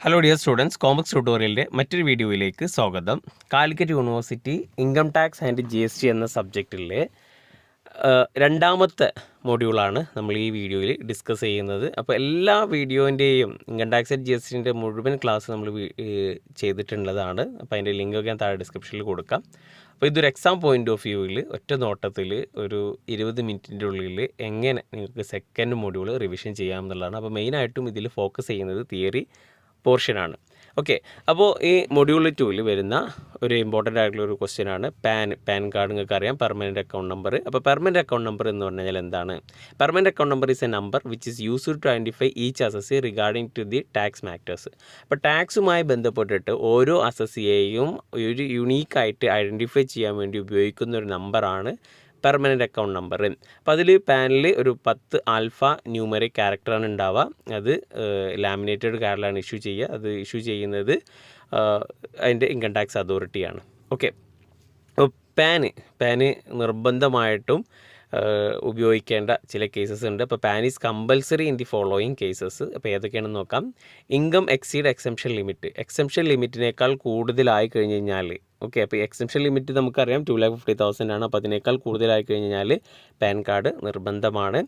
Hello dear students, കോമക്സ് ട്യൂട്ടോറിയലിൻ്റെ മറ്റൊരു വീഡിയോയിലേക്ക് സ്വാഗതം. Calicut university income tax and GST എന്ന സബ്ജക്റ്റിലെ രണ്ടാമത്തെ മൊഡ്യൂളാണ് നമ്മൾ ഈ വീഡിയോയിൽ ഡിസ്കസ് ചെയ്യുന്നത്. അപ്പോൾ എല്ലാ വീഡിയോൻ്റെയും ഇൻകം ടാക്സ് ആൻഡ് GSTൻ്റെ മുഴുവൻ ക്ലാസ് നമ്മൾ ചെയ്തിട്ടുള്ളതാണ്. അപ്പോൾ അതിൻ്റെ ലിങ്കൊക്കെ ഞാൻ താഴെ ഡിസ്ക്രിപ്ഷനിൽ കൊടുക്കാം. അപ്പോൾ ഇതൊരു എക്സാം പോയിൻ്റ് ഓഫ് വ്യൂവിൽ ഒറ്റ നോട്ടത്തിൽ ഒരു 20 മിനിറ്റിൻ്റെ ഉള്ളിൽ എങ്ങനെ നിങ്ങൾക്ക് സെക്കൻഡ് മൊഡ്യൂൾ റിവിഷൻ ചെയ്യാമെന്നുള്ളതാണ്. അപ്പോൾ മെയിനായിട്ടും ഇതിൽ ഫോക്കസ് ചെയ്യുന്നത് തിയറി പോർഷനാണ്. ഓക്കെ, അപ്പോൾ ഈ മൊഡ്യൂൾ 2 വരുന്ന ഒരു ഇമ്പോർട്ടൻ്റ് ആയിട്ടുള്ള ഒരു ക്വസ്റ്റ്യനാണ് പാൻ കാർഡ്. നിങ്ങൾക്ക് അറിയാം, പെർമനൻറ്റ് അക്കൗണ്ട് നമ്പർ. അപ്പോൾ പെർമനൻറ്റ് അക്കൗണ്ട് നമ്പർ എന്ന് പറഞ്ഞു കഴിഞ്ഞാൽ എന്താണ്? Permanent account number is a number which is used to identify each assessee regarding to the tax matters. അപ്പോൾ ടാക്സുമായി ബന്ധപ്പെട്ടിട്ട് ഓരോ അസസിയെയും ഒരു യുണീക്കായിട്ട് ഐഡൻറ്റിഫൈ ചെയ്യാൻ വേണ്ടി ഉപയോഗിക്കുന്ന ഒരു നമ്പറാണ് പെർമനൻറ്റ് അക്കൗണ്ട് നമ്പർ. അപ്പോൾ അതിൽ പാനിൽ ഒരു 10 ആൽഫ ന്യൂമറിക് ക്യാരക്ടറാണ് ഉണ്ടാവുക. അത് ലാമിനേറ്റഡ് കാർഡിലാണ് ഇഷ്യൂ ചെയ്യുക. അത് ഇഷ്യൂ ചെയ്യുന്നത് അതിൻ്റെ ഇൻകം ടാക്സ് അതോറിറ്റിയാണ്. ഓക്കെ, അപ്പോൾ പാന് നിർബന്ധമായിട്ടും ഉപയോഗിക്കേണ്ട ചില കേസസ് ഉണ്ട്. അപ്പോൾ PAN is compulsory in the following cases. അപ്പോൾ ഏതൊക്കെയാണെന്ന് നോക്കാം. Income exceed exemption limit. Exemption ലിമിറ്റിനേക്കാൾ കൂടുതലായി കഴിഞ്ഞ് കഴിഞ്ഞാൽ, ഓക്കെ, അപ്പോൾ എക്സംഷൻ ലിമിറ്റ് നമുക്കറിയാം 2,50,000 ആണ്. അപ്പോൾ അതിനേക്കാൾ കൂടുതലായി കഴിഞ്ഞ് കഴിഞ്ഞാൽ പാൻ കാർഡ് നിർബന്ധമാണ്,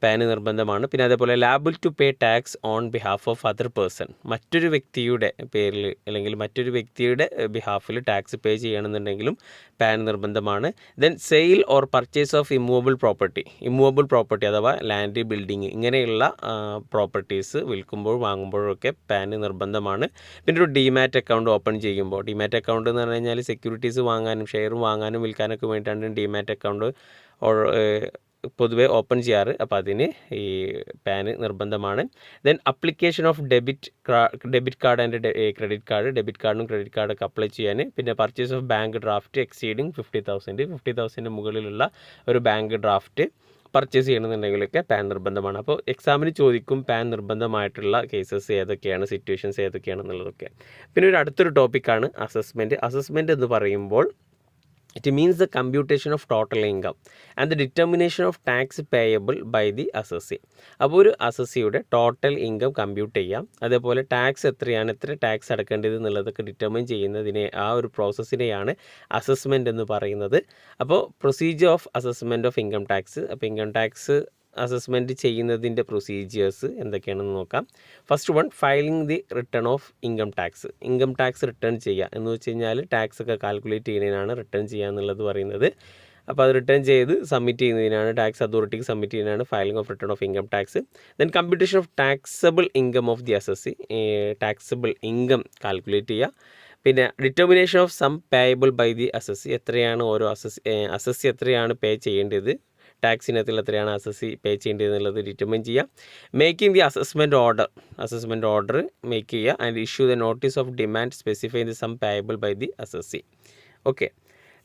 പാന് നിർബന്ധമാണ്. പിന്നെ അതേപോലെ liable to pay tax on behalf of other person. മറ്റൊരു വ്യക്തിയുടെ പേരിൽ അല്ലെങ്കിൽ മറ്റൊരു വ്യക്തിയുടെ ബിഹാഫിൽ ടാക്സ് പേ ചെയ്യണമെന്നുണ്ടെങ്കിലും പാൻ നിർബന്ധമാണ്. Then sale or purchase of immovable property അഥവാ ലാൻഡ്, ബിൽഡിങ്, ഇങ്ങനെയുള്ള പ്രോപ്പർട്ടീസ് വിൽക്കുമ്പോൾ വാങ്ങുമ്പോഴൊക്കെ പാൻ നിർബന്ധമാണ്. പിന്നെ ഒരു ഡിമാറ്റ് അക്കൗണ്ട് ഓപ്പൺ ചെയ്യുമ്പോൾ, ഡിമാറ്റ് അക്കൗണ്ട് എന്ന് പറഞ്ഞു കഴിഞ്ഞാൽ സെക്യൂരിറ്റീസ് വാങ്ങാനും ഷെയർ വാങ്ങാനും വിൽക്കാനൊക്കെ വേണ്ടിയിട്ടാണ് ഡിമാറ്റ് അക്കൗണ്ട് പൊതുവെ ഓപ്പൺ ചെയ്യാറ്. അപ്പോൾ അതിന് ഈ പാന് നിർബന്ധമാണ്. Then application of debit card and credit card. Debit കാർഡും ക്രെഡിറ്റ് കാർഡൊക്കെ അപ്ലൈ ചെയ്യാൻ. പിന്നെ purchase of bank draft exceeding 50,000 മുകളിലുള്ള ഒരു ബാങ്ക് ഡ്രാഫ്റ്റ് പർച്ചേസ് ചെയ്യണമെന്നുണ്ടെങ്കിലൊക്കെ പാൻ നിർബന്ധമാണ്. അപ്പോൾ എക്സാമിന് ചോദിക്കും പാൻ നിർബന്ധമായിട്ടുള്ള കേസസ് ഏതൊക്കെയാണ്, സിറ്റുവേഷൻസ് ഏതൊക്കെയാണെന്നുള്ളതൊക്കെ. പിന്നെ ഒരു അടുത്തൊരു ടോപ്പിക്കാണ് അസസ്മെൻറ്റ് എന്ന് പറയുമ്പോൾ it means the computation of total income and the determination of tax payable by the assessee. അപ്പോൾ ഒരു അസസിയുടെ ടോട്ടൽ ഇൻകം കമ്പ്യൂട്ട് ചെയ്യാം, അതേപോലെ ടാക്സ് എത്ര ടാക്സ് അടക്കേണ്ടത് എന്നുള്ളതൊക്കെ ഡിറ്റർമിൻ ചെയ്യുന്നതിനെ, ആ ഒരു പ്രോസസ്സിനെയാണ് അസസ്മെൻറ്റ് എന്ന് പറയുന്നത്. അപ്പോൾ procedure of assessment of income tax. അപ്പോൾ ഇൻകം ടാക്സ് അസസ്മെൻറ്റ് ചെയ്യുന്നതിൻ്റെ പ്രൊസീജിയേഴ്സ് എന്തൊക്കെയാണെന്ന് നോക്കാം. First one, filing the return of income tax return ചെയ്യുക എന്ന് വെച്ച് കഴിഞ്ഞാൽ ടാക്സ് ഒക്കെ കാൽക്കുലേറ്റ് ചെയ്യുന്നതിനാണ് റിട്ടേൺ ചെയ്യുക എന്നുള്ളത് പറയുന്നത്. അപ്പോൾ അത് റിട്ടേൺ ചെയ്ത് സബ്മിറ്റ് ചെയ്യുന്നതിനാണ്, ടാക്സ് അതോറിറ്റിക്ക് സബ്മിറ്റ് ചെയ്യുന്നതിനാണ് filing of return of income tax. Then computation of taxable income of the assessee. Taxable income calculate ചെയ്യുക. പിന്നെ determination of sum payable by the assessee. എത്രയാണ് ഓരോ അസസി എത്രയാണ് പേ ചെയ്യേണ്ടത്, ടാക്സ് ഇനത്തിൽ എത്രയാണ് അസസി പേ ചെയ്യേണ്ടത് എന്നുള്ളത് ഡിറ്റർമിൻ ചെയ്യുക. Making the assessment order make ചെയ്യുക and issue the notice of demand specify the sum payable by the assessee. Okay,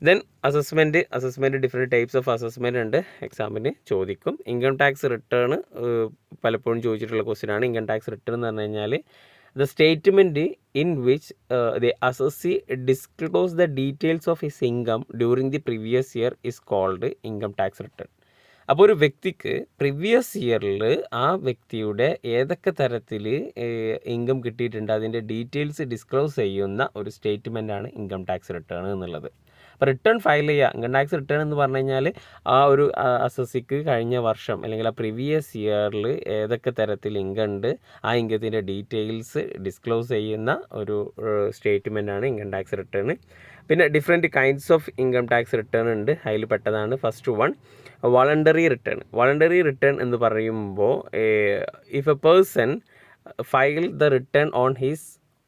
then assessment different types of assessment ഉണ്ട്, എക്സാമിന് ചോദിക്കും. ഇൻകം ടാക്സ് റിട്ടേൺ പലപ്പോഴും ചോദിച്ചിട്ടുള്ള ക്വസ്റ്റ്യനാണ്. ഇൻകം ടാക്സ് റിട്ടേൺ എന്ന് പറഞ്ഞു കഴിഞ്ഞാൽ the statement in which the assessee disclose the details of his income during the previous year is called income tax return. അപ്പോൾ ഒരു വ്യക്തിക്ക് പ്രീവിയസ് ഇയറിൽ ആ വ്യക്തിയുടെ ഏതൊക്കെ തരത്തിൽ ഇൻകം കിട്ടിയിട്ടുണ്ട് അതിൻ്റെ ഡീറ്റെയിൽസ് ഡിസ്ക്ലോസ് ചെയ്യുന്ന ഒരു സ്റ്റേറ്റ്മെൻറ്റാണ് ഇൻകം ടാക്സ് റിട്ടേൺ എന്നുള്ളത്. അപ്പോൾ റിട്ടേൺ ഫയൽ ചെയ്യുക. ഇൻകം ടാക്സ് റിട്ടേൺ എന്ന് പറഞ്ഞു കഴിഞ്ഞാൽ ആ ഒരു അസസിക്ക് കഴിഞ്ഞ വർഷം അല്ലെങ്കിൽ ആ പ്രീവിയസ് ഇയറിൽ ഏതൊക്കെ തരത്തിൽ ഇൻകം ഉണ്ട് ആ ഇൻകത്തിൻ്റെ ഡീറ്റെയിൽസ് ഡിസ്ക്ലോസ് ചെയ്യുന്ന ഒരു സ്റ്റേറ്റ്മെൻറ്റാണ് ഇൻകം ടാക്സ് റിട്ടേൺ. പിന്നെ different kinds of income tax return ഉണ്ട്, അതിൽ പെട്ടതാണ് ഫസ്റ്റ് വൺ വോളണ്ടറി റിട്ടേൺ എന്ന് പറയുമ്പോൾ if a person file the return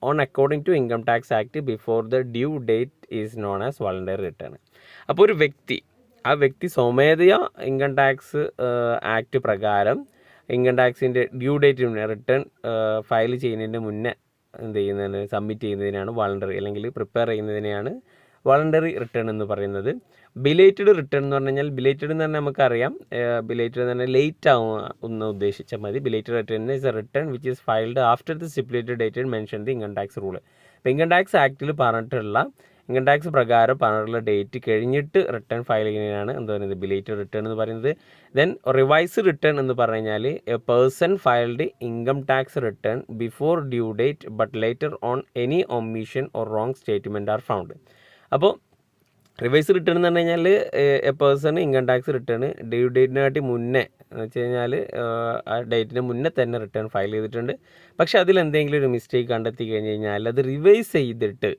on according to income tax act before the due date is known as voluntary return. അപ്പോൾ ഒരു വ്യക്തി സ്വമേധയാ income tax act പ്രകാരം ഇൻകം ടാക്സിൻ്റെ ഡ്യൂ ഡേറ്റിന് റിട്ടേൺ ഫയൽ ചെയ്യുന്നതിന് മുന്നേ എന്ത് ചെയ്യുന്നതിന് സബ്മിറ്റ് ചെയ്യുന്നതിനാണ് വോളണ്ടറി അല്ലെങ്കിൽ പ്രിപ്പയർ ചെയ്യുന്നതിനെയാണ് വോളണ്ടറി റിട്ടേൺ എന്ന് പറയുന്നത്. ബിലേറ്റഡ് റിട്ടേൺ എന്ന് പറഞ്ഞു കഴിഞ്ഞാൽ, ബിലേറ്റഡ് എന്ന് പറഞ്ഞാൽ നമുക്കറിയാം, ബിലേറ്റഡ് എന്ന് പറഞ്ഞാൽ ലേറ്റ് ആവുന്ന ഉദ്ദേശിച്ചാൽ മതി. Belated return is A return which is filed after the stipulated date mention the income tax rule. അപ്പോൾ ഇൻകം ടാക്സ് ആക്ടിൽ പറഞ്ഞിട്ടുള്ള ഇൻകം ടാക്സ് പ്രകാരം പറഞ്ഞിട്ടുള്ള ഡേറ്റ് കഴിഞ്ഞിട്ട് റിട്ടേൺ ഫയൽ ചെയ്യുന്നതിനാണ് എന്താ പറയുന്നത് ബിലേറ്റഡ് റിട്ടേൺ എന്ന് പറയുന്നത്. ദെൻ റിവൈസ് റിട്ടേൺ എന്ന് പറഞ്ഞു കഴിഞ്ഞാൽ a person filed income tax return before due date but later on any omission or wrong statement are found. അപ്പോൾ റിവൈസ് റിട്ടേൺ എന്ന് പറഞ്ഞു കഴിഞ്ഞാൽ a person income tax return due ഡേറ്റിനെക്കാട്ടി മുന്നേ എന്ന് വെച്ച് കഴിഞ്ഞാൽ ആ ഡേറ്റിന് മുന്നേ തന്നെ റിട്ടേൺ ഫയൽ ചെയ്തിട്ടുണ്ട്. പക്ഷേ അതിലെന്തെങ്കിലും ഒരു മിസ്റ്റേക്ക് കണ്ടെത്തി കഴിഞ്ഞ് കഴിഞ്ഞാൽ അത് റിവൈസ് ചെയ്തിട്ട്,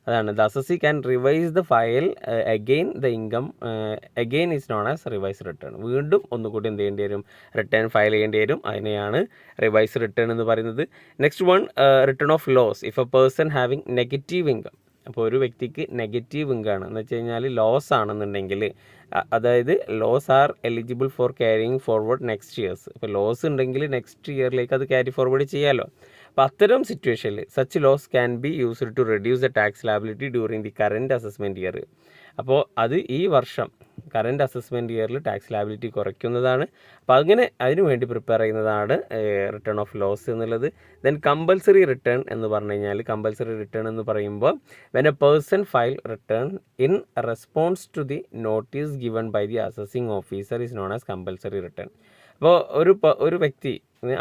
അതാണ് the assessee can revise the file again the income again is known as revise return. വീണ്ടും ഒന്നുകൂടി എന്ത് ചെയ്യേണ്ടി വരും, റിട്ടേൺ ഫയൽ ചെയ്യേണ്ടി വരും. അതിനെയാണ് റിവൈസ് റിട്ടേൺ എന്ന് പറയുന്നത്. Next one, return of loss if a person having negative income. അപ്പോൾ ഒരു വ്യക്തിക്ക് നെഗറ്റീവ് ഇൻകം ആണ് എന്ന് വെച്ച് കഴിഞ്ഞാൽ ലോസ് ആണെന്നുണ്ടെങ്കിൽ, അതായത് loss are eligible for carrying forward next years. ഇപ്പോൾ ലോസ് ഉണ്ടെങ്കിൽ നെക്സ്റ്റ് ഇയറിലേക്ക് അത് ക്യാരി ഫോർവേഡ് ചെയ്യാമല്ലോ. അപ്പോൾ അത്തരം സിറ്റുവേഷനിൽ such loss can be used to reduce the tax liability during the current assessment year. അപ്പോൾ അത് ഈ വർഷം കറൻറ്റ് അസസ്മെൻറ്റ് ഇയറിൽ ടാക്സ് ലാബിലിറ്റി കുറയ്ക്കുന്നതാണ്. അപ്പോൾ അങ്ങനെ അതിനു വേണ്ടി പ്രിപ്പയർ ചെയ്യുന്നതാണ് റിട്ടേൺ ഓഫ് ലോസ് എന്നുള്ളത്. ദെൻ കമ്പൽസറി റിട്ടേൺ എന്ന് പറഞ്ഞു കഴിഞ്ഞാൽ, കമ്പൽസറി റിട്ടേൺ എന്ന് പറയുമ്പോൾ when A person file return in response to the notice given by the assessing officer is known as compulsory return. അപ്പോൾ ഒരു വ്യക്തി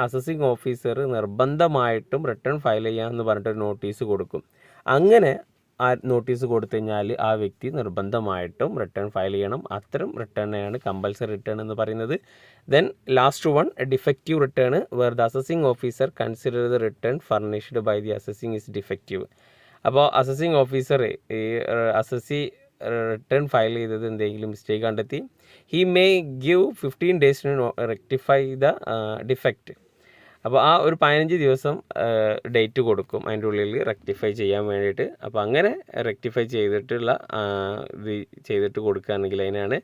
അസസിങ് ഓഫീസർ നിർബന്ധമായിട്ടും റിട്ടേൺ ഫയൽ ചെയ്യാമെന്ന് പറഞ്ഞിട്ടൊരു നോട്ടീസ് കൊടുക്കും. അങ്ങനെ ആ നോട്ടീസ് കൊടുത്തു കഴിഞ്ഞാൽ ആ വ്യക്തി നിർബന്ധമായിട്ടും റിട്ടേൺ ഫയൽ ചെയ്യണം. അത്തരം റിട്ടേണിനെയാണ് കമ്പൽസറി റിട്ടേൺ എന്ന് പറയുന്നത്. Then last one, defective return where the assessing officer consider the return furnished by the assessing is defective. അപ്പോൾ അസസിങ് ഓഫീസർ ഈ അസസി റിട്ടേൺ ഫയൽ ചെയ്തത് എന്തെങ്കിലും മിസ്റ്റേക്ക് കണ്ടെത്തി, he may give 15 days to rectify the defect. അപ്പോൾ ആ ഒരു 15 ദിവസം date കൊടുക്കും അതിൻ്റെ ഉള്ളിൽ റെക്ടിഫൈ ചെയ്യാൻ വേണ്ടിയിട്ട്. അപ്പോൾ അങ്ങനെ റെക്ടിഫൈ ചെയ്തിട്ടുള്ള ഇത് ചെയ്തിട്ട് കൊടുക്കുകയാണെങ്കിൽ അതിനാണ്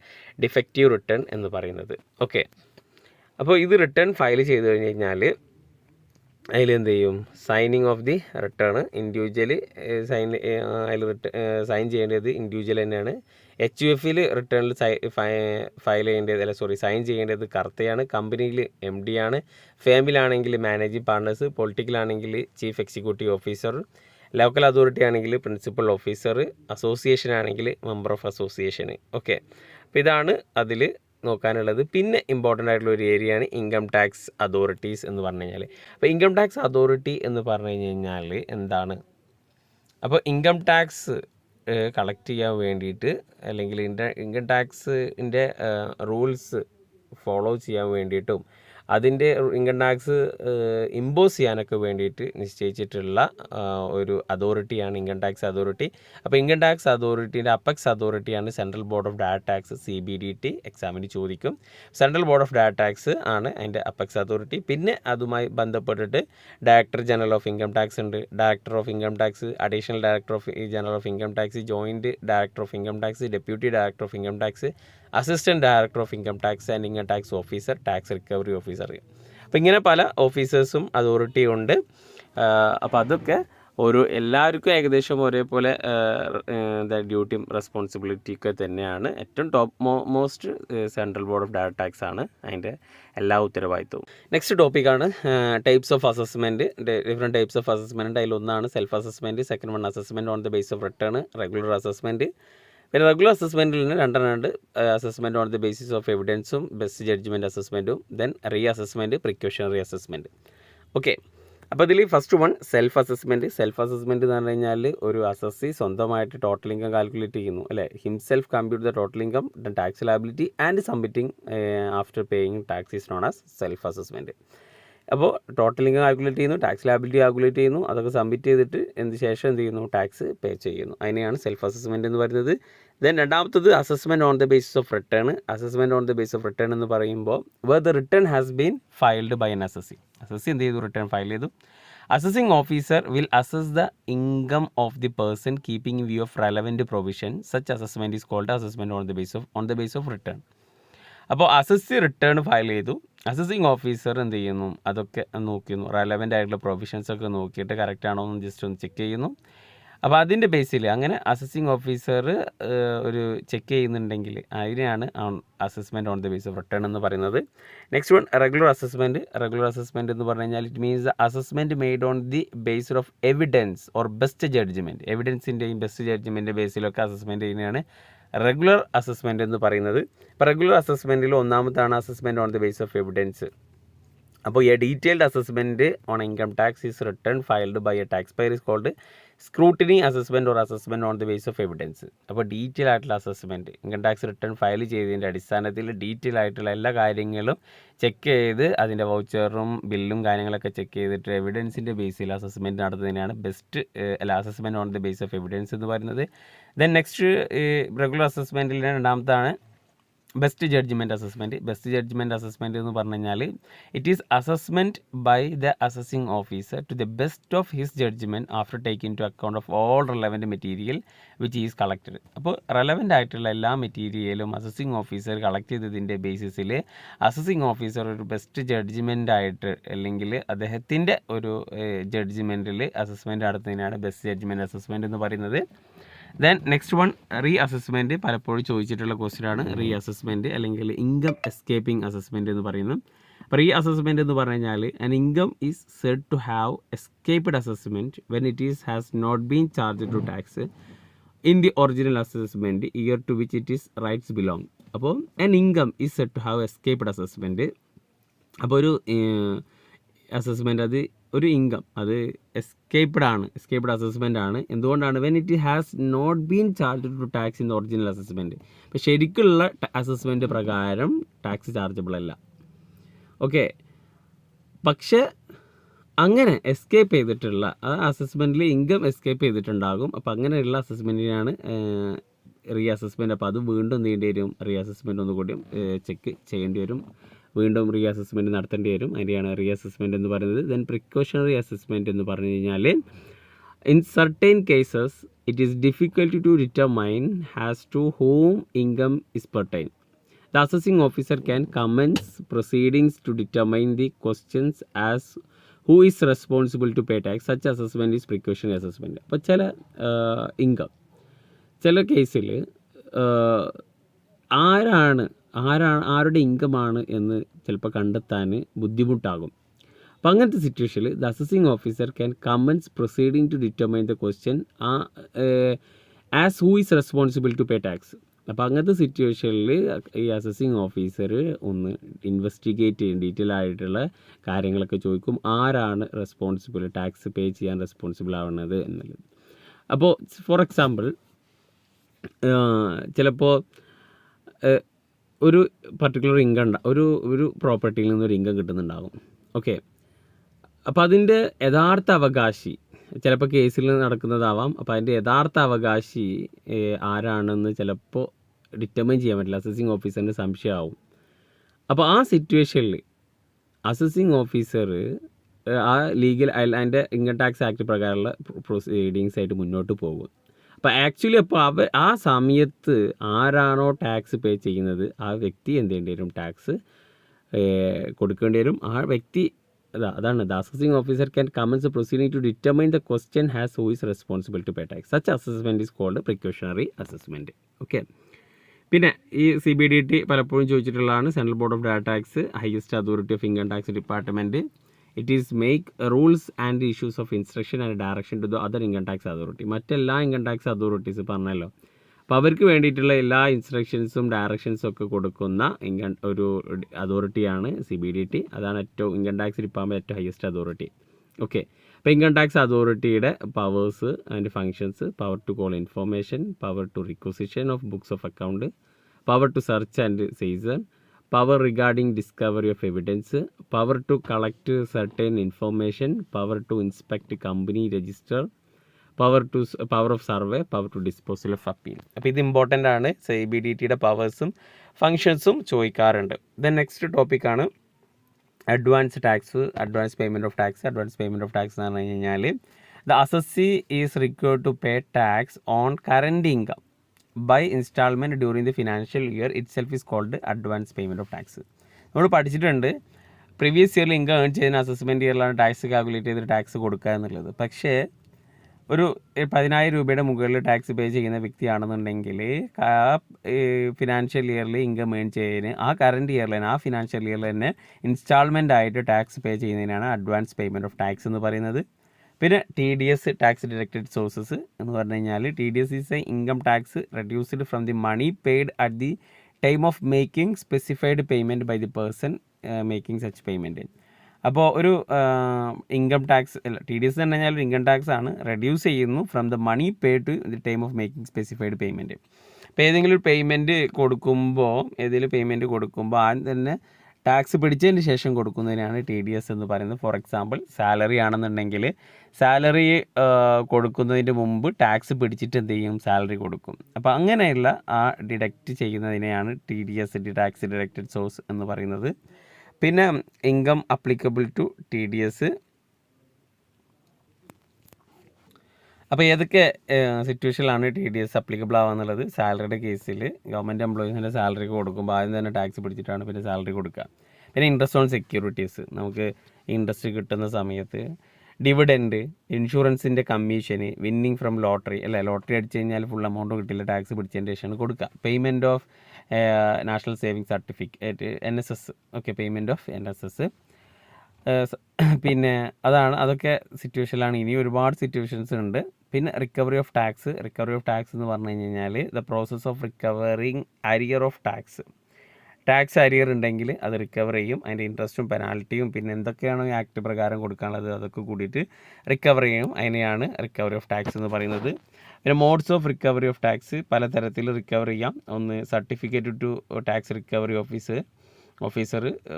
ഡിഫക്റ്റീവ് റിട്ടേൺ എന്ന് പറയുന്നത്. ഓക്കെ, അപ്പോൾ ഇത് റിട്ടേൺ ഫയൽ ചെയ്ത് കഴിഞ്ഞ് കഴിഞ്ഞാൽ അതിലെന്ത് ചെയ്യും, signing of the return individually sign ചെയ്യേണ്ടത് ഇൻഡിവിജ്വൽ തന്നെയാണ്. HUF-ൽ റിട്ടേണിൽ ഫയൽ ചെയ്യേണ്ടത് സൈൻ ചെയ്യേണ്ടത് കർത്തയാണ്. കമ്പനിയിൽ MD ആണ്. ഫാമിലാണെങ്കിൽ മാനേജിങ് പാർട്ട്നേഴ്സ്, പൊളിറ്റിക്കലാണെങ്കിൽ chief executive officer, local authority ആണെങ്കിൽ പ്രിൻസിപ്പൽ ഓഫീസർ, അസോസിയേഷൻ ആണെങ്കിൽ മെമ്പർ ഓഫ് അസോസിയേഷൻ. ഓക്കെ, അപ്പോൾ ഇതാണ് അതിൽ നോക്കാനുള്ളത്. പിന്നെ ഇമ്പോർട്ടൻ്റ് ആയിട്ടുള്ള ഒരു ഏരിയയാണ് ഇൻകം ടാക്സ് അതോറിറ്റീസ് എന്ന് പറഞ്ഞു കഴിഞ്ഞാൽ. അപ്പോൾ ഇൻകം ടാക്സ് അതോറിറ്റി എന്ന് പറഞ്ഞു കഴിഞ്ഞാൽ എന്താണ്, അപ്പോൾ ഇൻകം ടാക്സ് കളക്ട് ചെയ്യാൻ വേണ്ടിയിട്ട് അല്ലെങ്കിൽ ഇൻകം ടാക്സിൻ്റെ റൂൾസ് ഫോളോ ചെയ്യാൻ വേണ്ടിയിട്ടും അതിൻ്റെ ഇൻകം ടാക്സ് ഇമ്പോസ് ചെയ്യാനൊക്കെ വേണ്ടിയിട്ട് നിശ്ചയിച്ചിട്ടുള്ള ഒരു അതോറിറ്റിയാണ് ഇൻകം ടാക്സ് അതോറിറ്റി. അപ്പോൾ ഇൻകം ടാക്സ് അതോറിറ്റീൻ്റെ അപ്പെക്സ് അതോറിറ്റിയാണ് central board of direct tax, CBDT. എക്സാമിന് ചോദിക്കും. Central board of direct tax ആണ് അതിൻ്റെ അപ്പെക്സ് അതോറിറ്റി. പിന്നെ അതുമായി ബന്ധപ്പെട്ടിട്ട് director general of income tax ഉണ്ട്, director of income tax, additional director of general of income tax, joint director of income tax, deputy director of income tax, assistant director of income tax and income tax officer, tax recovery officer. അപ്പോൾ ഇങ്ങനെ പല ഓഫീസേഴ്സും അതോറിറ്റിയും ഉണ്ട്. അപ്പോൾ അതൊക്കെ എല്ലാവർക്കും ഏകദേശം ഒരേപോലെ ഡ്യൂട്ടിയും റെസ്പോൺസിബിലിറ്റിയൊക്കെ തന്നെയാണ്. ഏറ്റവും top most central board of direct tax ആണ് അതിൻ്റെ എല്ലാ ഉത്തരവാദിത്വവും. നെക്സ്റ്റ് ടോപ്പിക്കാണ് types of assessment. Different types of assessment. അതിലൊന്നാണ് self assessment, second one assessment on the base of return, regular assessment. പിന്നെ റെഗുലർ അസസ്മെൻറ്റിൽ നിന്ന് രണ്ടെണ്ണമുണ്ട്. Assessment on the basis of എവിഡൻസും ബെസ്റ്റ് ജഡ്ജ്മെൻറ്റ് അസസ്മെൻറ്റും. Then re assessment, precautionary assessment. Okay, അപ്പോൾ ഇതിൽ first one self assessment. Self assessment എന്ന് പറഞ്ഞു കഴിഞ്ഞാൽ ഒരു അസസ്സി സ്വന്തമായിട്ട് ടോട്ടൽ ഇൻകം കാൽക്കുലേറ്റ് ചെയ്യുന്നു, അല്ലേ. Himself compute the total income, tax liability and submitting after paying tax is known as self assessment. അപ്പോൾ ടോട്ടൽ ഇൻകം കാൽക്കുലേറ്റ് ചെയ്യുന്നു, ടാക്സ് ലയബിലിറ്റി കാൽക്കുലേറ്റ് ചെയ്യുന്നു, അതൊക്കെ സബ്മിറ്റ് ചെയ്തിട്ട് ശേഷം എന്ത് ചെയ്യുന്നു, ടാക്സ് പേ ചെയ്യുന്നു. അതിനെയാണ് സെൽഫ് അസസ്മെൻറ്റ് എന്ന് പറയുന്നത്. ദെൻ രണ്ടാമത്തത് assessment on the basis of return. Assessment on the base of return എന്ന് പറയുമ്പോൾ where the return has been filed by an assessee. Assessee എന്ത് ചെയ്തു, റിട്ടേൺ ഫയൽ ചെയ്തു. Assessing officer will assess the income of the person keeping view of relevant provision. Such assessment is called assessment on the base of return. അപ്പോൾ assessee return file ചെയ്തു. Assessing officer എന്ത് ചെയ്യുന്നു, അതൊക്കെ നോക്കുന്നു, relevant ആയിട്ടുള്ള പ്രൊവിഷൻസൊക്കെ നോക്കിയിട്ട് correct ആണോ എന്ന് ജസ്റ്റ് ഒന്ന് ചെക്ക് ചെയ്യുന്നു. അപ്പോൾ അതിൻ്റെ ബേസിൽ അങ്ങനെ അസസിങ് ഓഫീസർ ഒരു ചെക്ക് ചെയ്യുന്നുണ്ടെങ്കിൽ അതിനെയാണ് assessment on the base of return എന്ന് പറയുന്നത്. നെക്സ്റ്റ് വൺ റെഗുലർ അസസ്മെൻറ്റ് എന്ന് പറഞ്ഞു കഴിഞ്ഞാൽ it means assessment made on the basis of evidence or best judgment. എവിഡൻസിൻ്റെയും ബെസ്റ്റ് ജഡ്ജ്മെൻറ്റ് ബേസിലൊക്കെ അസസ്മെൻറ്റ് ചെയ്യുന്നതാണ് റെഗുലർ അസസ്മെൻറ്റ് എന്ന് പറയുന്നത്. ഇപ്പോൾ റെഗുലർ അസസ്മെൻറ്റിൽ ഒന്നാമത്താണ് assessment on the base of evidence. അപ്പോൾ a detailed assessment on income tax is return filed by a tax payer is called scrutiny assessment or assessment on the base of evidence. അപ്പോൾ detail ആയിട്ടുള്ള assessment income tax return file ചെയ്തതിൻ്റെ അടിസ്ഥാനത്തിൽ detail ആയിട്ടുള്ള എല്ലാ കാര്യങ്ങളും check ചെയ്ത് അതിൻ്റെ വൗച്ചറും ബില്ലും കാര്യങ്ങളൊക്കെ ചെക്ക് ചെയ്തിട്ട് എവിഡൻസിൻ്റെ ബേസിൽ അസസ്മെൻറ്റ് നടത്തുന്നതിനാണ് assessment on the base of evidence എന്ന് പറയുന്നത്. ദെൻ നെക്സ്റ്റ് റെഗുലർ അസസ്മെൻറ്റിൽ രണ്ടാമത്താണ് ബെസ്റ്റ് ജഡ്ജ്മെൻറ്റ് അസസ്മെൻറ്റ് എന്ന് പറഞ്ഞു കഴിഞ്ഞാൽ it is assessment by the assessing officer to the best of his judgment after taking to account of all relevant material which is collected. അപ്പോൾ relevant ആയിട്ടുള്ള എല്ലാ മെറ്റീരിയലും assessing officer collect ചെയ്തതിൻ്റെ ബേസിസിൽ assessing officer ഒരു ബെസ്റ്റ് ജഡ്ജ്മെൻ്റ് ആയിട്ട് അല്ലെങ്കിൽ അദ്ദേഹത്തിൻ്റെ ഒരു ജഡ്ജ്മെൻറ്റിൽ അസസ്മെൻറ്റ് നടത്തുന്നതിനാണ് ബെസ്റ്റ് ജഡ്ജ്മെൻറ്റ് അസസ്മെൻറ്റ് എന്ന് പറയുന്നത്. Then next one re assessment. പലപ്പോഴും ചോദിച്ചിട്ടുള്ള ക്വസ്റ്റ്യനാണ് റീ അസസ്മെൻറ്റ് അല്ലെങ്കിൽ ഇൻകം എസ്കേപ്പിംഗ് അസസ്മെൻറ്റ് എന്ന് പറയുന്നത്. അപ്പോൾ റീ അസസ്മെൻറ്റ് എന്ന് പറഞ്ഞു കഴിഞ്ഞാൽ an income is said to have escaped assessment when it has not been charge to tax in the original assessment year to which it is rights belong. അപ്പോൾ an income is said to have escaped assessment. അപ്പോൾ ഒരു assessment അത് ഒരു income അത് escaped assessment ആണ്. എന്തുകൊണ്ടാണ്? When it has not been charge to tax in the original assessment. ഇപ്പോൾ ശരിക്കുള്ള അസസ്മെൻറ്റ് പ്രകാരം ടാക്സ് ചാർജബിൾ അല്ല. ഓക്കെ, പക്ഷേ അങ്ങനെ എസ്കേപ്പ് ചെയ്തിട്ടുള്ള ആ അസസ്മെൻറ്റിൽ ഇൻകം എസ്കേപ്പ് ചെയ്തിട്ടുണ്ടാകും. അപ്പോൾ അങ്ങനെയുള്ള അസസ്മെൻറ്റിനാണ് റീ അസസ്മെൻറ്റ്. അപ്പോൾ അത് വീണ്ടും എന്ത് ചെയ്യേണ്ടി വരും? റീ അസസ്മെൻറ്റ് ഒന്നുകൂടി ചെക്ക് ചെയ്യേണ്ടി വരും, വീണ്ടും റീ അസസ്മെൻറ്റ് നടത്തേണ്ടി വരും. അതിൻ്റെയാണ് റീ അസസ്മെൻറ്റ് എന്ന് പറയുന്നത്. ദെൻ പ്രിക്കോഷണറി അസസ്മെൻറ്റ് എന്ന് പറഞ്ഞു കഴിഞ്ഞാൽ in certain cases it is difficult to determine has to whom income is pertain. The assessing officer can commence proceedings to determine the questions as who is responsible to pay tax. Such assessment is precautionary assessment. അപ്പോൾ ചില income ചില കേസിൽ ആരുടെ ഇൻകമാണ് എന്ന് ചിലപ്പോൾ കണ്ടെത്താൻ ബുദ്ധിമുട്ടാകും. അപ്പോൾ അങ്ങനത്തെ സിറ്റുവേഷനിൽ the assessing officer can commence proceeding to determine the question as who is responsible to pay tax. അപ്പോൾ അങ്ങനത്തെ സിറ്റുവേഷനിൽ ഈ അസസിങ് ഓഫീസർ ഒന്ന് ഇൻവെസ്റ്റിഗേറ്റ് ചെയ്യും, ഡീറ്റെയിൽ ആയിട്ടുള്ള കാര്യങ്ങളൊക്കെ ചോദിക്കും, ആരാണ് റെസ്പോൺസിബിൾ, ടാക്സ് പേ ചെയ്യാൻ റെസ്പോൺസിബിൾ ആവുന്നത് എന്നുള്ളത്. അപ്പോൾ ഫോർ എക്സാമ്പിൾ ചിലപ്പോൾ ഒരു പർട്ടിക്കുലർ ഇൻകം ഒരു പ്രോപ്പർട്ടിയിൽ നിന്നൊരു ഇൻകം കിട്ടുന്നുണ്ടാകും. ഓക്കെ, അപ്പോൾ അതിൻ്റെ യഥാർത്ഥ അവകാശി ചിലപ്പോൾ കേസിൽ നടക്കുന്നതാവാം. അപ്പോൾ അതിൻ്റെ യഥാർത്ഥ അവകാശി ആരാണെന്ന് ചിലപ്പോൾ ഡിറ്റർമൈൻ ചെയ്യാൻ പറ്റില്ല, അസസിങ് ഓഫീസറിന് സംശയമാവും. അപ്പോൾ ആ സിറ്റുവേഷനിൽ അസസിങ് ഓഫീസർ ആ ലീഗൽ അതിൻ്റെ ഇൻകം ടാക്സ് ആക്ട് പ്രകാരമുള്ള പ്രൊസീഡിങ്സ് ആയിട്ട് മുന്നോട്ട് പോകും. അപ്പോൾ ആക്ച്വലി അപ്പോൾ ആ സമയത്ത് ആരാണോ ടാക്സ് പേ ചെയ്യുന്നത് ആ വ്യക്തി എന്ത് ചെയ്യേണ്ടി വരും? ടാക്സ് കൊടുക്കേണ്ടി വരും. ആ വ്യക്തി അതാണ് the assessing officer can commence proceeding to determine the question has who is responsible to pay tax. Such assessment is called precautionary assessment. Okay, പിന്നെ ഈ CBDT പലപ്പോഴും ചോദിച്ചിട്ടുള്ളതാണ്. Central board of direct tax, highest authority of income tax department. It is make rules and issues of instruction and direction to the other income tax authority. മറ്റെല്ലാ income tax authorities പറഞ്ഞല്ലോ, അപ്പോൾ അവർക്ക് വേണ്ടിയിട്ടുള്ള എല്ലാ ഇൻസ്ട്രക്ഷൻസും ഡയറക്ഷൻസും ഒക്കെ കൊടുക്കുന്ന ഒരു അതോറിറ്റിയാണ് CBDT. അതാണ് ഏറ്റവും ഇൻകം ടാക്സ് ഡിപ്പാർട്ട്മെൻറ്റ് ഏറ്റവും ഹയസ്റ്റ് അതോറിറ്റി. ഓക്കെ, അപ്പോൾ ഇൻകം ടാക്സ് അതോറിറ്റിയുടെ powers and functions: power to call information, power to requisition of books of account, power to search and seizure, power regarding discovery of evidence, power to collect certain information, power to inspect company register, power of survey, power to disposal of appeal. അപ്പോൾ ഇത് important ആണ്. CBDTയുടെ പവേഴ്സും ഫങ്ഷൻസും ചോദിക്കാറുണ്ട്. Then next ടോപ്പിക്കാണ് advance tax, advance payment of tax. Advance payment of tax എന്ന് പറഞ്ഞു കഴിഞ്ഞാൽ the assessee is required to pay tax on current income by instalment during the financial year itself is called advance payment of tax. നമ്മൾ പഠിച്ചിട്ടുണ്ട് previous ഇയറിൽ income earn ചെയ്യുന്ന assessment ഇയറിലാണ് tax calculate ചെയ്ത് tax കൊടുക്കുക എന്നുള്ളത്. പക്ഷേ ഒരു 10,000 രൂപയുടെ മുകളിൽ ടാക്സ് പേ ചെയ്യുന്ന വ്യക്തിയാണെന്നുണ്ടെങ്കിൽ ഫിനാൻഷ്യൽ ഇയറിൽ ഇൻകം ഏൺ ചെയ്യുന്നതിന് ആ കറണ്ട് ഇയറിൽ തന്നെ ആ ഫിനാൻഷ്യൽ ഇയറിൽ തന്നെ ഇൻസ്റ്റാൾമെൻ്റ് ആയിട്ട് ടാക്സ് പേ ചെയ്യുന്നതിനാണ് അഡ്വാൻസ് പേയ്മെൻറ്റ് ഓഫ് ടാക്സ് എന്ന് പറയുന്നത്. പിന്നെ TDS ടാക്സ് ഡിഡക്റ്റഡ് സോഴ്സസ് എന്ന് പറഞ്ഞു കഴിഞ്ഞാൽ TDS is a income tax reduced from the money paid at the time of making specified payment by the person making such payment. അപ്പോൾ ഒരു income tax TDS എന്ന് പറഞ്ഞാൽ ഒരു ഇൻകം ടാക്സ് ആണ്, reduce ചെയ്യുന്നു from the money paid to the time of making specified payment. അപ്പോൾ ഏതെങ്കിലും ഒരു പേയ്മെൻറ്റ് കൊടുക്കുമ്പോൾ ആദ്യം തന്നെ ടാക്സ് പിടിച്ചതിന് ശേഷം കൊടുക്കുന്നതിനാണ് TDS എന്ന് പറയുന്നത്. ഫോർ എക്സാമ്പിൾ സാലറി ആണെന്നുണ്ടെങ്കിൽ സാലറി കൊടുക്കുന്നതിന് മുമ്പ് ടാക്സ് പിടിച്ചിട്ട് എന്ത് ചെയ്യും, സാലറി കൊടുക്കും. അപ്പോൾ അങ്ങനെയുള്ള ആ ഡിഡക്റ്റ് ചെയ്യുന്നതിനെയാണ് TDS ടാക്സ് ഡിഡക്റ്റഡ് സോഴ്സ് എന്ന് പറയുന്നത്. പിന്നെ ഇൻകം അപ്ലിക്കബിൾ ടു TDS. അപ്പോൾ ഏതൊക്കെ സിറ്റുവേഷനിലാണ് TDS അപ്ലിക്കബിൾ ആവുക സാലറിയുടെ കേസിൽ ഗവൺമെൻറ് എംപ്ലോയീസിൻ്റെ സാലറി കൊടുക്കുമ്പോൾ ആദ്യം തന്നെ ടാക്സ് പിടിച്ചിട്ടാണ് പിന്നെ സാലറി കൊടുക്കുക. പിന്നെ ഇൻട്രസ്റ്റ് ഓൺ സെക്യൂരിറ്റീസ്, നമുക്ക് ഇൻട്രസ്റ്റ് കിട്ടുന്ന സമയത്ത്, ഡിവിഡൻഡ്, ഇൻഷുറൻസിൻ്റെ commission, winning from lottery lottery അടിച്ചു കഴിഞ്ഞാൽ ഫുൾ എമൗണ്ട് കിട്ടില്ല, ടാക്സ് പിടിച്ചതിന് ശേഷമാണ് കൊടുക്കുക. Payment of national saving certificate NSS, payment of NSS. പിന്നെ അതൊക്കെ സിറ്റുവേഷനിലാണ്. ഇനി ഒരുപാട് സിറ്റുവേഷൻസ് ഉണ്ട്. പിന്നെ റിക്കവറി ഓഫ് ടാക്സ് എന്ന് പറഞ്ഞു കഴിഞ്ഞാൽ the process of recovering arrear of tax arrear ഉണ്ടെങ്കിൽ അത് റിക്കവർ ചെയ്യും. അതിൻ്റെ ഇൻട്രസ്റ്റും പെനാൽറ്റിയും പിന്നെ എന്തൊക്കെയാണോ ഈ ആക്ട് പ്രകാരം കൊടുക്കാനുള്ളത് അതൊക്കെ കൂടിയിട്ട് റിക്കവർ ചെയ്യും. അതിനെയാണ് റിക്കവറി ഓഫ് ടാക്സ് എന്ന് പറയുന്നത്. പിന്നെ modes of recovery of tax പലതരത്തിൽ റിക്കവർ ചെയ്യാം. ഒന്ന് certificate to tax recovery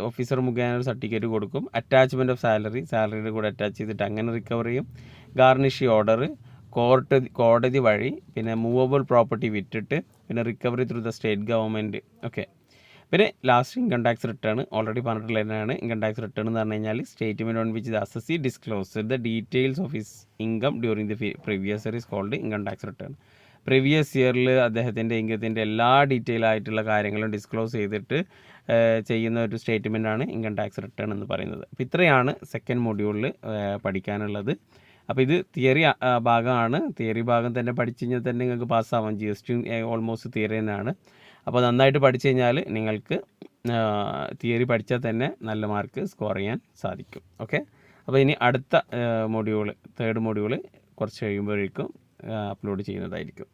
officer മുഖേന ഒരു സർട്ടിഫിക്കറ്റ് കൊടുക്കും. അറ്റാച്ച്മെൻറ്റ് ഓഫ് സാലറിയുടെ കൂടെ അറ്റാച്ച് ചെയ്തിട്ട് അങ്ങനെ റിക്കവർ ചെയ്യും. ഗാർണിഷ് ഓർഡർ, കോടതി വഴി, പിന്നെ മൂവബിൾ പ്രോപ്പർട്ടി വിറ്റിട്ട്, പിന്നെ recovery through the state government. പിന്നെ last income tax return already പറഞ്ഞിട്ടുള്ളതാണ്. ഇൻകം ടാക്സ് റിട്ടേൺ എന്ന് പറഞ്ഞു കഴിഞ്ഞാൽ statement on which the assessee disclose the details of his income during the previous year is called income tax return. Previous ഇയറിൽ അദ്ദേഹത്തിൻ്റെ ഇൻകത്തിൻ്റെ എല്ലാ detail ആയിട്ടുള്ള കാര്യങ്ങളും ഡിസ്ക്ലോസ് ചെയ്തിട്ട് ചെയ്യുന്ന ഒരു സ്റ്റേറ്റ്മെൻറ്റാണ് ഇൻകം ടാക്സ് റിട്ടേൺ എന്ന് പറയുന്നത്. അപ്പോൾ ഇത്രയാണ് സെക്കൻഡ് മൊഡ്യൂളിൽ പഠിക്കാനുള്ളത്. അപ്പോൾ ഇത് തിയറി ഭാഗമാണ്. തിയറി ഭാഗം തന്നെ പഠിച്ചു കഴിഞ്ഞാൽ തന്നെ നിങ്ങൾക്ക് പാസ്സാവാം. GST ഓൾമോസ്റ്റ് തിയറി തന്നെയാണ്. അപ്പോൾ നന്നായിട്ട് പഠിച്ചു കഴിഞ്ഞാൽ നിങ്ങൾക്ക് തിയറി പഠിച്ചാൽ തന്നെ നല്ല മാർക്ക് സ്കോർ ചെയ്യാൻ സാധിക്കും. അപ്പോൾ ഇനി അടുത്ത തേർഡ് മൊഡ്യൂൾ കുറച്ച് കഴിയുമ്പോഴേക്കും അപ്ലോഡ് ചെയ്യുന്നതായിരിക്കും.